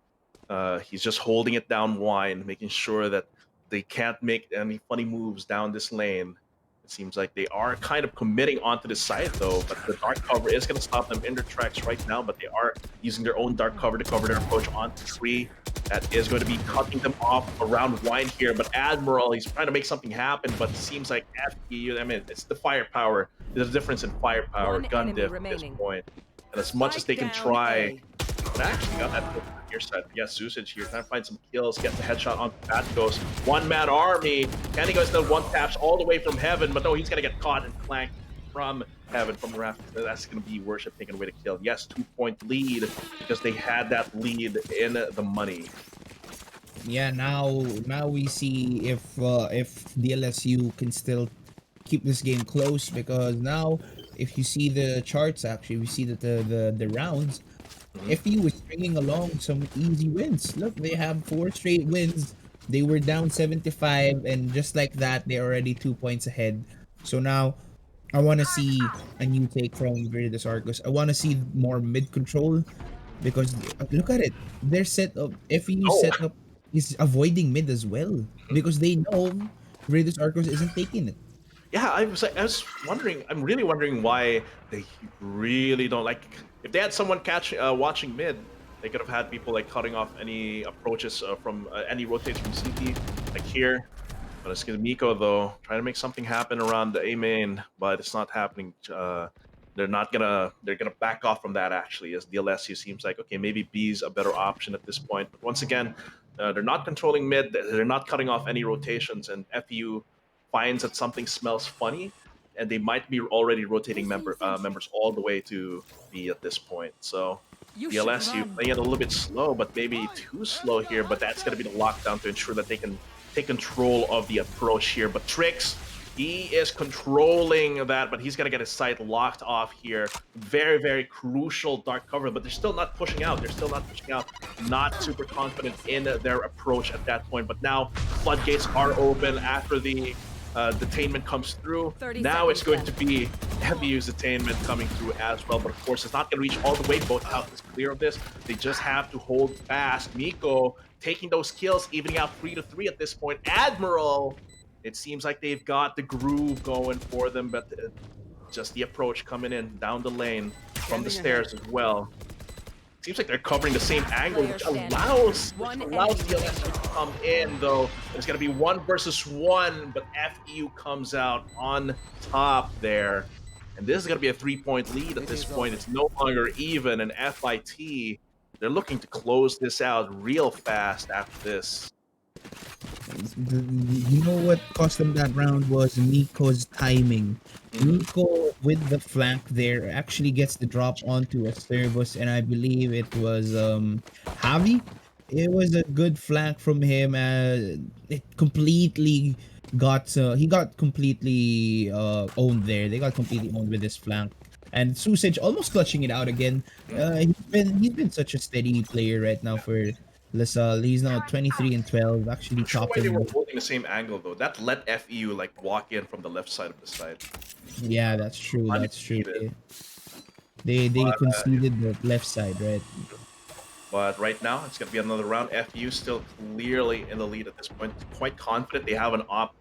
he's just holding it down Wine, making sure that they can't make any funny moves down this lane. It seems like they are kind of committing onto this side though, but the dark cover is going to stop them in their tracks right now, but they are using their own dark cover to cover their approach onto 3. That is going to be cutting them off around Wine here, but Admiral, he's trying to make something happen, but it seems like FP, I mean, it's the firepower. There's a difference in firepower, gun diff at this point. And as much as they can try, but actually got that on your side. Yes, Usage here trying to find some kills, gets the headshot on Bat Ghost. One-man army. Candy goes to one taps all the way from heaven, but no, he's gonna get caught and clanked from heaven from Raft. That's gonna be Worship taking away the kill. Yes, 2-point lead because they had that lead in the money. Yeah, now we see if DLSU can still keep this game close, because now if you see the charts, actually we see that the rounds, FU is stringing along some easy wins. Look, they have 4 straight wins. They were down 75, and just like that, they're already 2 points ahead. So now I want to see a new take from Veritas Arcos. I want to see more mid control, because look at it. Their setup, FU Oh, setup is avoiding mid as well, because they know Veritas Arcos isn't taking it. yeah, I was wondering. I'm really wondering why they really don't like. If they had someone watching mid, they could have had people like cutting off any approaches from any rotates from CT, like here. But it's Miko though, trying to make something happen around the A main, but it's not happening. They're not gonna. They're gonna back off from that actually, as DLSU seems like okay, maybe B's a better option at this point. But once again, they're not controlling mid. They're not cutting off any rotations, and FU finds that something smells funny, and they might be already rotating members all the way to B at this point. So DLSU playing it a little bit slow, but maybe too slow here. But that's gonna be the lockdown to ensure that they can take control of the approach here. But Trix, he is controlling that, but he's gonna get his sight locked off here. Very, very crucial dark cover, but they're still not pushing out. They're still not pushing out. Not super confident in their approach at that point. But now floodgates are open after the detainment comes through. Now it's going to be heavy use detainment coming through as well, but of course it's not going to reach all the way. Both out is clear of this. They just have to hold fast. Miko taking those kills, evening out 3-3 at this point. Admiral, it seems like they've got the groove going for them, but just the approach coming in down the lane from the stairs as well. Seems like they're covering the same angle, which allows DLSU to come in, though. There's going to be 1 versus 1, but FEU comes out on top there. And this is going to be a 3-point lead at this point. It's no longer even, and FIT, they're looking to close this out real fast after this. You know what cost them that round was Nico's timing. Nico with the flank there actually gets the drop onto a Servus, and I believe it was Javi. It was a good flank from him. It completely got he got completely owned there. They got completely owned with this flank. And Susage almost clutching it out again. He's been such a steady player right now for LaSalle. He's now 23-12, actually I'm sure why they topping. were holding the same angle, though. That let FEU like walk in from the left side of the side. Yeah, that's true. That's true. Undefeated. They conceded the left side, right? But right now, it's going to be another round. FEU still clearly in the lead at this point. Quite confident. They have an op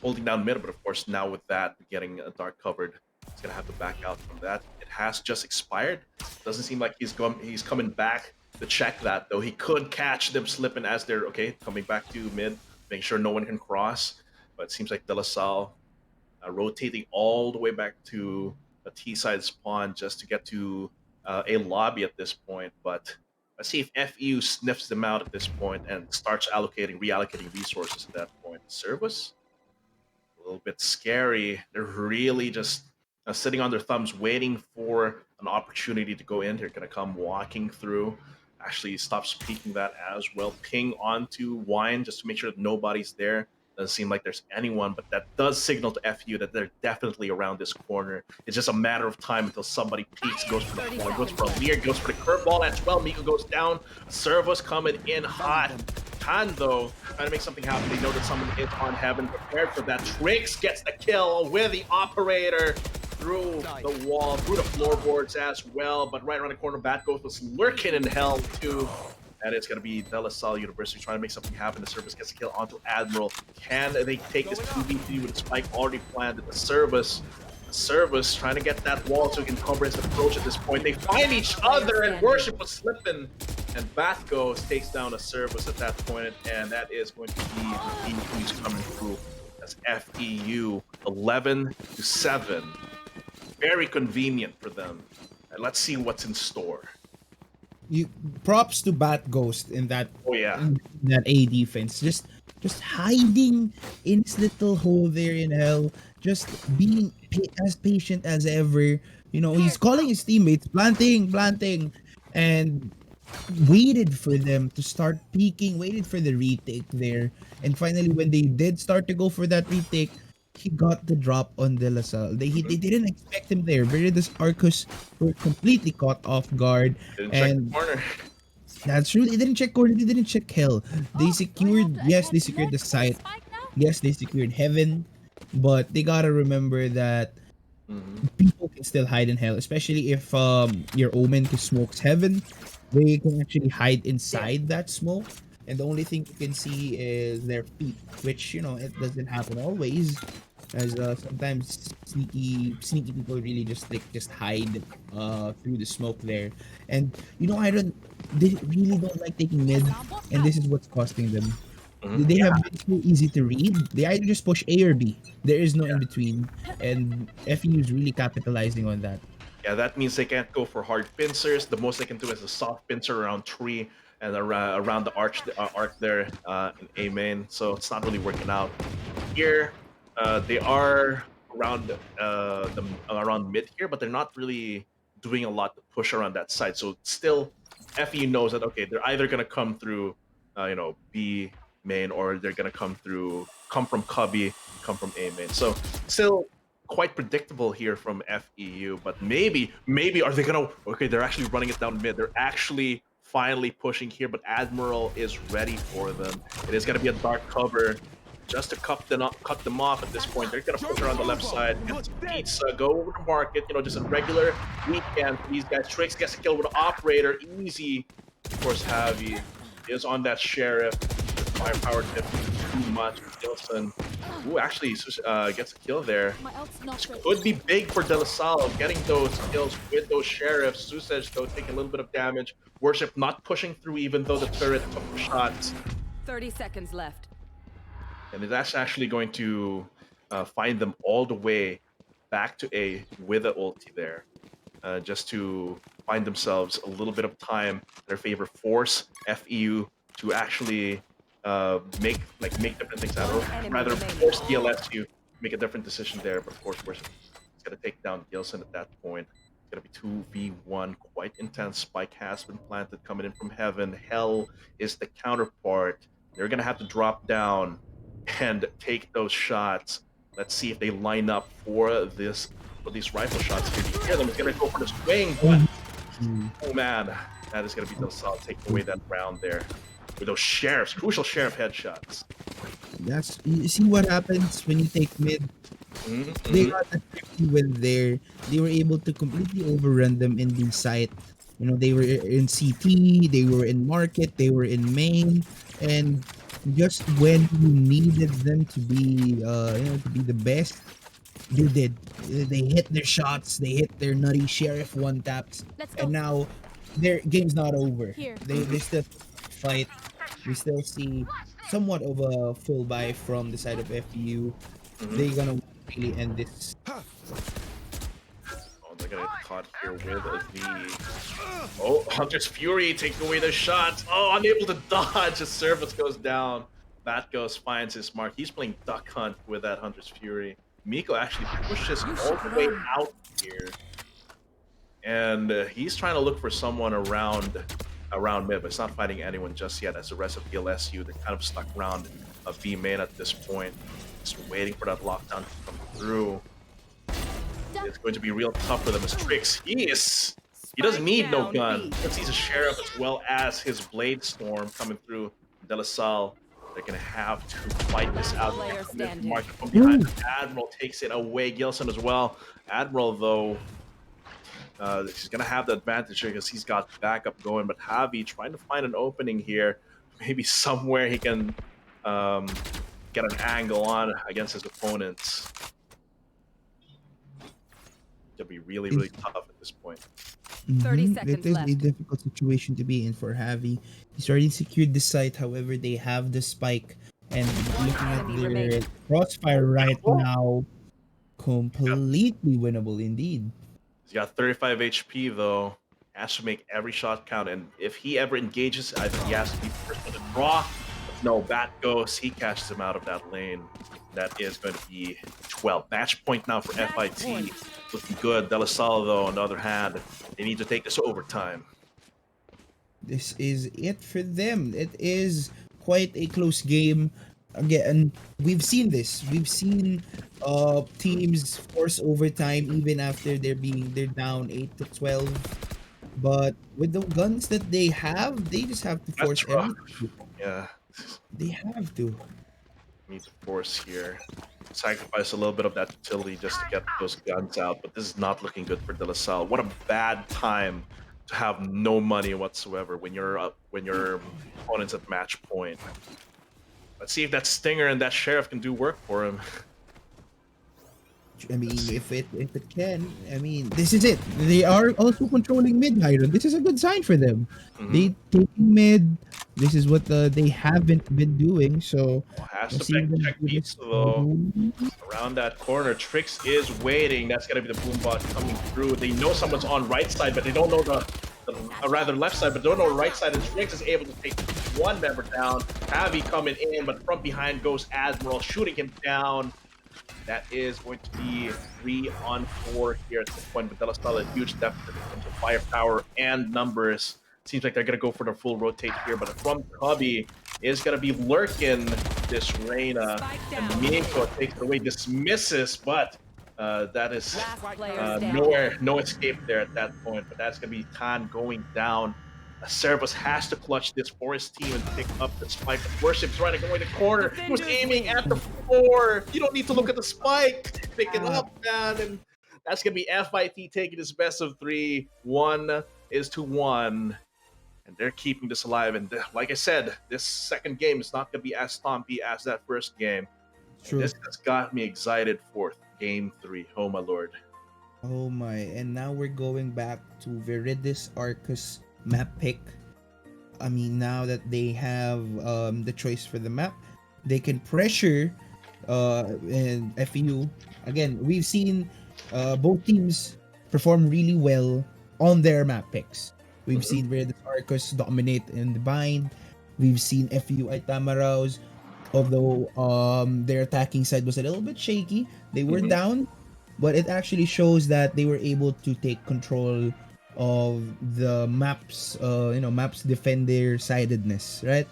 holding down mid, but of course, now with that getting dark covered, he's going to have to back out from that. It has just expired. Doesn't seem like he's coming back to check that, though. He could catch them slipping as they're, coming back to mid, making sure no one can cross. But it seems like De La Salle rotating all the way back to a T-side spawn just to get to a lobby at this point. But let's see if FEU sniffs them out at this point and starts reallocating resources at that point. Service? A little bit scary. They're really just sitting on their thumbs, waiting for an opportunity to go in. They're going to come walking through. Actually, stop speaking that as well. Ping onto Wine just to make sure that nobody's there. Doesn't seem like there's anyone, but that does signal to FU that they're definitely around this corner. It's just a matter of time until somebody peeks, goes for the floor, goes for a leer, goes for the curveball as well. Miko goes down. Servus coming in hot. Tan, though, trying to make something happen. They know that someone is on heaven, prepared for that. Trix gets the kill with the operator through the wall, through the floorboards as well. But right around the corner, Bat Ghost was lurking in hell, too. And it's going to be De La Salle University trying to make something happen. The Service gets a kill onto Admiral. Can they take this 2v3 with a spike already planned at the Service? The Service trying to get that wall so he can cover his approach at this point. They find each other, and Worship was slipping. And Bathgos takes down a Service at that point, and that is going to be the team who's coming through as FEU 11-7. very convenient for them. And let's see what's in store. You props to Bat Ghost Oh yeah. in that A defense. Just hiding in his little hole there in hell, just being as patient as ever. You know, he's calling his teammates, planting, and waited for them to start peeking, waited for the retake there. And finally, when they did start to go for that retake, he got the drop on De La Salle. They didn't expect him there. Veritas Arcus were completely caught off guard. Didn't check the And corner. that's true. They didn't check corner. They didn't check hell. They secured, yes, they secured the site. Yes, they secured heaven. But they gotta remember that Mhm. people can still hide in hell, especially if your omen smokes heaven. They can actually hide inside that smoke, and the only thing you can see is their feet, which it doesn't happen always, as sometimes sneaky people really just hide through the smoke there, and I don't they really don't like taking mid, and this is what's costing them. Mhm. They have been so easy to read. They either just push A or B. There is no in between, and FEU is really capitalizing on that. Yeah, that means they can't go for hard pincers. The most they can do is a soft pincer around tree and around the arc there in A main. So it's not really working out. Here, they are around around mid here, but they're not really doing a lot to push around that side. So still, FE knows that okay, they're either gonna come through, B main, or they're gonna come from Cubby, come from A main. So still quite predictable here from FEU, but maybe are they gonna? Okay, they're actually running it down mid. They're actually finally pushing here, but Admiral is ready for them. It is gonna be a dark cover just to cut them off at this point. They're gonna push around the left side, get some pizza, go over to market. Just a regular weekend for these guys. Trix gets a kill with the operator, easy. Of course, Javi is on that sheriff. Firepower tip too much. Gilson, ooh, actually gets a kill there. This could be big for De La Salle, getting those kills with those sheriffs. Susej, though, taking a little bit of damage. Worship not pushing through, even though the turret took the shots. 30 seconds left. And that's actually going to find them all the way back to A with the ulti there, just to find themselves a little bit of time in their favor, force FEU to actually make different things out, or rather force DLSU to make a different decision there. But of course, we're going to take down Gilson at that point. It's going to be 2v1, quite intense. Spike has been planted coming in from heaven. Hell is the counterpart. They're going to have to drop down and take those shots. Let's see if they line up for these rifle shots here. You hear them? It's going to go for the swing, but oh man, that is going to be the solid take away that round there with those sheriffs, crucial sheriff headshots. That's you see what happens when you take mid. They got a tricky win there. They were able to completely overrun them in the site. They were in CT, they were in market, they were in main, and just when you needed them to be, to be the best, they did. They hit their shots, they hit their nutty sheriff one taps, and now their game's not over. They still fight. We still see somewhat of a full buy from the side of FU. They're gonna really end this. Oh, they're gonna get caught here with the Hunter's Fury taking away the shot. Oh, unable to dodge. His service goes down. Bat Ghost finds his mark. He's playing Duck Hunt with that Hunter's Fury. Miko actually pushes all the way out here, and he's trying to look for someone around mid, but it's not finding anyone just yet. As the rest of DLSU, they're kind of stuck around B main at this point, just waiting for that lockdown to come through. It's going to be real tough for them as Trix. He doesn't need no gun, because he's a sheriff as well as his Blade Storm coming through De La Salle. They're gonna have to fight this out. Market from behind. Admiral takes it away. Gilson as well. Admiral, though, he's gonna have the advantage here because he's got backup going. But Javi trying to find an opening here, maybe somewhere he can get an angle on against his opponents. It'll be really, really tough at this point. 30 seconds It is left. a difficult situation to be in for Javi. He's already secured the site, however, they have the spike. And looking at their crossfire right now, completely winnable indeed. He's got 35 HP though. Has to make every shot count, and if he ever engages, either he has to be first to the draw. But no, Bat goes. He catches him out of that lane. That is going to be 12. Match point now for FIT. Looking good. De La Salle, though, on the other hand, they need to take this overtime. This is it for them. It is quite a close game. Again, we've seen this. We've seen teams force overtime even after they're down 8 to 12. But with the guns that they have, they just have to force That's rough. everything. Yeah, They have to. need to force here. Sacrifice a little bit of that utility just to get those guns out, but this is not looking good for De La Salle. What a bad time to have no money whatsoever when your opponent's at match point. Let's see if that Stinger and that Sheriff can do work for him. I mean, if it can, I mean, this is it. They are also controlling mid, Hiron. This is a good sign for them. They taking mid. This is what they haven't been doing. So Has we'll to see back them check do beats this. though. Around that corner, Trix is waiting. That's gonna be the boombot coming through. They know someone's on right side, but they don't know the rather left side, but don't know right side. And Trix is able to take one member down. Javi coming in, but from behind goes Admiral, shooting him down. That is going to be 3-on-4 here at this point, but De La Salle a huge deficit in terms of firepower and numbers. Seems like they're going to go for the full rotate here, but from Cubby is going to be lurking this Reyna. And Miko takes it away, dismisses, but that is no escape there at that point. But that's going to be Tan going down. Cerberus has to clutch this for his team and pick up the spike. Worship's right going the corner. He was aiming at the floor. You don't need to look at the spike. Pick it up, man. And that's going to be FIT taking his best of 3. 1-1. And they're keeping this alive. And like I said, this second game is not going to be as stompy as that first game. True. This has got me excited for game 3. Oh, my lord. Oh my. And now we're going back to Viridis Arcus map pick. I mean, now that they have the choice for the map, they can pressure and FEU. Again, we've seen both teams perform really well on their map picks. We've seen where the Arcus dominate in the bind. We've seen FEU Itamaraos, although their attacking side was a little bit shaky. They were down, but it actually shows that they were able to take control of the maps defender sidedness, right?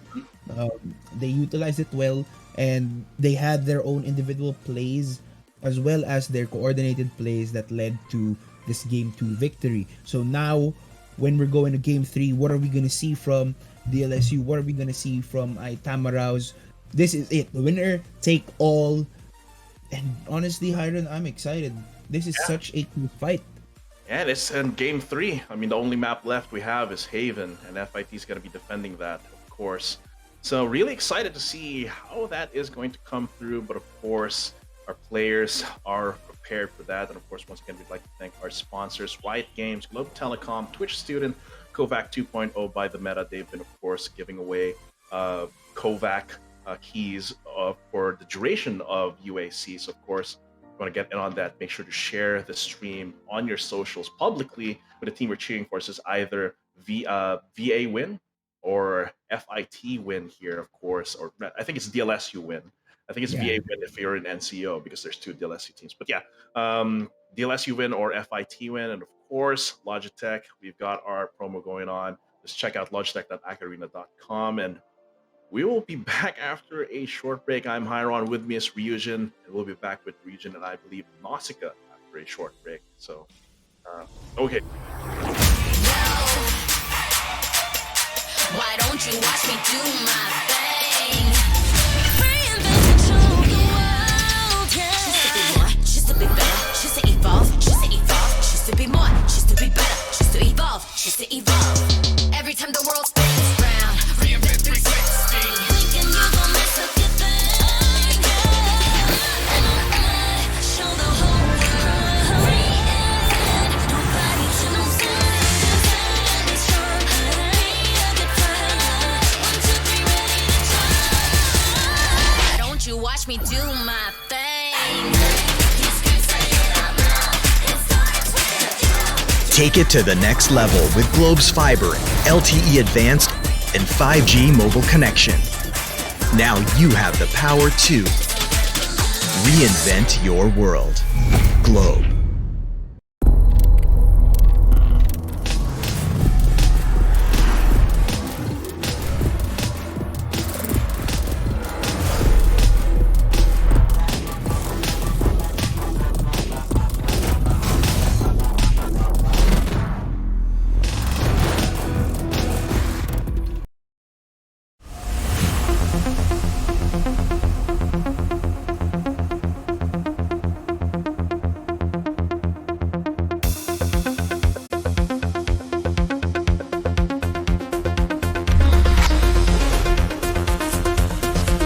They utilized it well, and they had their own individual plays as well as their coordinated plays that led to this game 2 victory. So now when we're going to game 3, what are we going to see from DLSU? What are we going to see from Itamaraos? This is it, winner take all. And honestly, Hiron, I'm excited. This is such a cool fight. And it's in game 3. I mean, the only map left we have is Haven, and FIT is going to be defending that, of course. So really excited to see how that is going to come through. But of course, our players are prepared for that. And of course, once again, we'd like to thank our sponsors, Riot Games, Globe Telecom, Twitch Student, Kovac 2.0 by the Meta. They've been, of course, giving away Kovac keys for the duration of UAC. So, of course, want to get in on that, make sure to share the stream on your socials publicly with the team we're cheering for. So it's either VA win or FIT win here, of course, or I think it's DLSU win. I think it's VA win if you're in NCO because there's 2 DLSU teams. But yeah, DLSU win or FIT win. And of course, Logitech, we've got our promo going on. Just check out logitech.acadarena.com, and we will be back after a short break. I'm Hiron, with me is Ryujin, and we'll be back with Ryujin and I believe Nausicaa after a short break. So, okay. Why don't you watch me do my thing? Reinvent and show the world, yeah. Just to be more, just to be better, just to evolve, just to be more, just to be better, just to evolve, just to evolve. Every time the world spins round, reinvent 360. Thinking you gon' mess up your thing, yeah. Show the whole world, reinvent. Nobody to know stand strong. Why don't you watch me do my thing? These guys say Take it to the next level with Globe's fiber, LTE Advanced, and 5G mobile connection. Now you have the power to reinvent your world. Globe.